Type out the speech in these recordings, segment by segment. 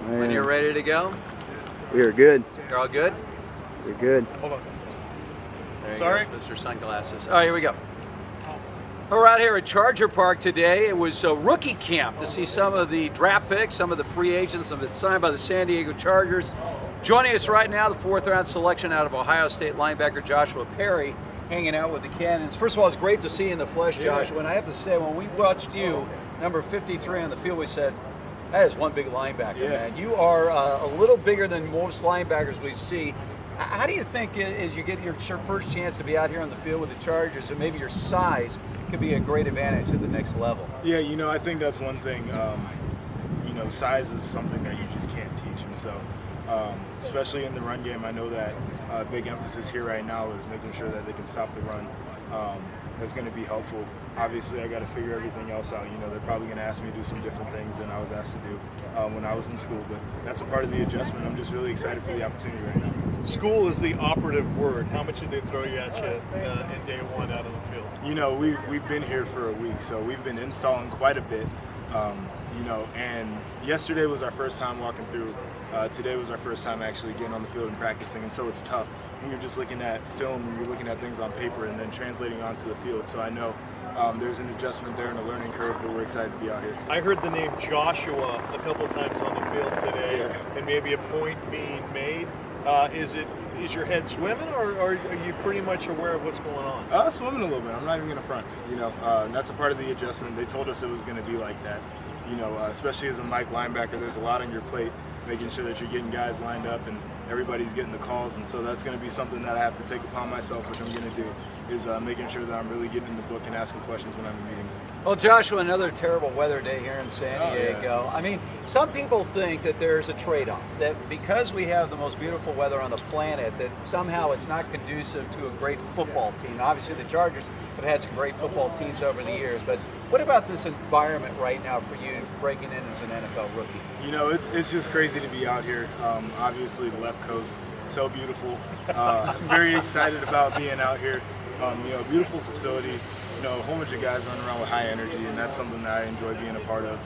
When you're ready to go, We are good. you're all good? We're good. Hold on. There you Sorry? go, Mr. Sunglasses. All right, here we go. We're out here at Charger Park today. It was a rookie camp to see some of the draft picks, some of the free agents, some of it signed by the San Diego Chargers. Joining us right now, the fourth-round selection out of Ohio State linebacker Joshua Perry, hanging out with the Cannons. First of all, it's great to see you in the flesh, Joshua. And I have to say, when we watched you, number 53 on the field, we said, that is one big linebacker, man. You are a little bigger than most linebackers we see. How do you think, as you get your first chance to be out here on the field with the Chargers, and maybe your size could be a great advantage at the next level? Yeah, I think that's one thing. Size is something that you just can't teach. And so, especially in the run game, I know that a big emphasis here right now is making sure that they can stop the run. That's going to be helpful. Obviously, I got to figure everything else out. They're probably going to ask me to do some different things than I was asked to do when I was in school. But that's a part of the adjustment. I'm just really excited for the opportunity right now. School is the operative word. How much did they throw you at you in day one out on the field? We've been here for a week, so we've been installing quite a bit. And yesterday was our first time walking through. Today was our first time actually getting on the field and practicing, and so it's tough when you're just looking at film and you're looking at things on paper and then translating onto the field. So I know there's an adjustment there and a learning curve, but we're excited to be out here. I heard the name Joshua a couple times on the field today, and maybe a point being made. Is your head swimming, or are you pretty much aware of what's going on? Swimming a little bit. I'm not even going to front. And that's a part of the adjustment. They told us it was going to be like that. Especially as a Mike linebacker, there's a lot on your plate, making sure that you're getting guys lined up and everybody's getting the calls. And so that's going to be something that I have to take upon myself, which I'm going to do, is making sure that I'm really getting in the book and asking questions when I'm in meetings. Well, Joshua, another terrible weather day here in San Diego. Yeah. I mean, some people think that there's a trade-off, that because we have the most beautiful weather on the planet, that somehow it's not conducive to a great football team. Obviously, the Chargers have had some great football teams over the years, but what about this environment right now for you breaking in as an NFL rookie? It's just crazy to be out here. Obviously, the left coast, so beautiful. Very excited about being out here. Beautiful facility. A whole bunch of guys running around with high energy, and that's something that I enjoy being a part of.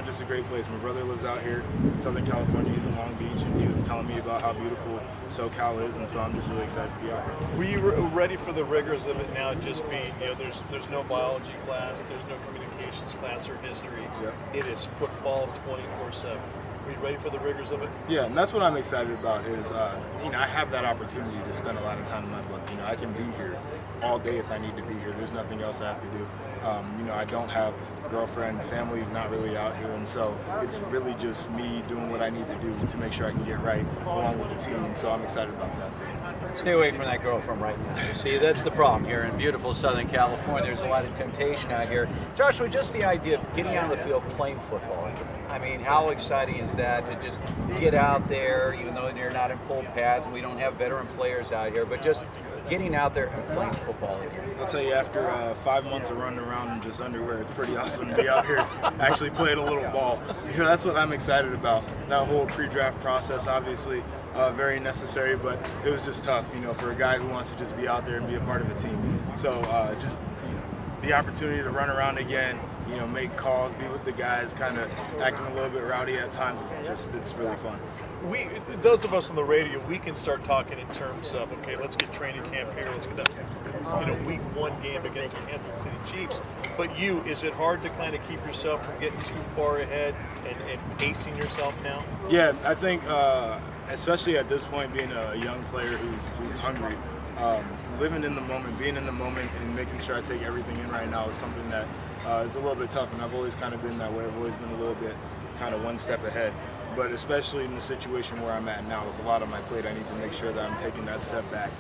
Just a great place. My brother lives out here in Southern California. He's in Long Beach, and he was telling me about how beautiful SoCal is, and so I'm just really excited to be out here. Were you ready for the rigors of it now? Just being, there's no biology class, there's no communications class or history. Yep. It is football 24/7. Are you ready for the rigors of it? Yeah, and that's what I'm excited about is, I have that opportunity to spend a lot of time in my book. I can be here all day if I need to be here. There's nothing else I have to do. I don't have a girlfriend, family's not really out here, and so it's really just me doing what I need to do to make sure I can get right along with the team, and so I'm excited about that. Stay away from that girlfriend right now. You see, that's the problem here in beautiful Southern California. There's a lot of temptation out here. Joshua, just the idea of getting on the field playing football. I mean, how exciting is that to just get out there, even though you're not in full pads and we don't have veteran players out here, but just getting out there and playing football again? I'll tell you, after 5 months of running around in just underwear, it's pretty awesome to be out here actually playing a little ball. That's what I'm excited about. That whole pre-draft process, obviously, very necessary, but it was just tough, for a guy who wants to just be out there and be a part of a team. So just the opportunity to run around again, make calls, be with the guys, kind of acting a little bit rowdy at times, it's really fun. Those of us on the radio, we can start talking in terms of, okay, let's get training camp here, let's get that, week 1 game against the Kansas City Chiefs. But is it hard to kind of keep yourself from getting too far ahead and pacing yourself now? Yeah, I think, especially at this point, being a young player who's hungry, living in the moment, being in the moment, and making sure I take everything in right now is something that is a little bit tough, and I've always kind of been that way. I've always been a little bit kind of one step ahead. But especially in the situation where I'm at now with a lot on my plate, I need to make sure that I'm taking that step back,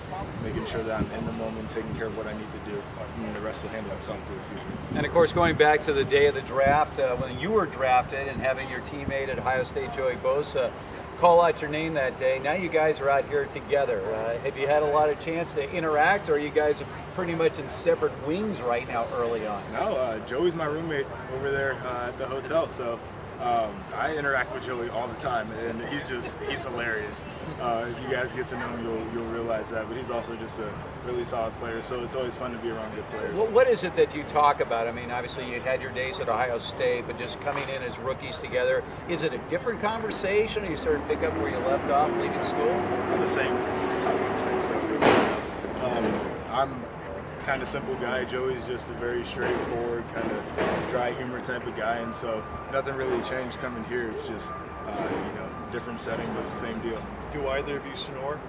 making sure that I'm in the moment, taking care of what I need to do, and the rest will handle itself to the future. And of course, going back to the day of the draft, when you were drafted and having your teammate at Ohio State, Joey Bosa, call out your name that day. Now you guys are out here together. Have you had a lot of chance to interact, or are you guys pretty much in separate wings right now early on? No, Joey's my roommate over there at the hotel, so I interact with Joey all the time, and he's hilarious. As you guys get to know him, you'll realize that. But he's also just a really solid player, so it's always fun to be around good players. What is it that you talk about? I mean, obviously you had your days at Ohio State, but just coming in as rookies together, is it a different conversation? Or you sort of pick up where you left off leaving school? The same, talking about the same stuff. I'm kind of simple guy. Joey's just a very straightforward, kind of dry humor type of guy, and so nothing really changed coming here. It's just different setting, but the same deal. Do either of you snore?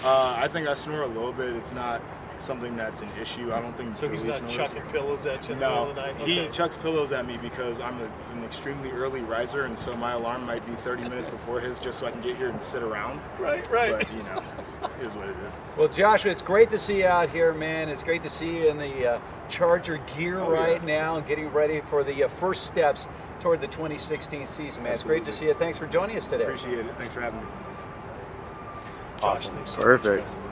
I think I snore a little bit. It's not something that's an issue. I don't think so. He's not chucking pillows at you in the middle of the night? He chucks pillows at me because I'm an extremely early riser, and so my alarm might be 30 minutes before his, just so I can get here and sit around. Right. But it is what it is. Well, Joshua, it's great to see you out here, man. It's great to see you in the Charger gear now and getting ready for the first steps toward the 2016 season, man. Absolutely. It's great to see you. Thanks for joining us today. Appreciate it. Thanks for having me. Josh, thanks so Perfect. much.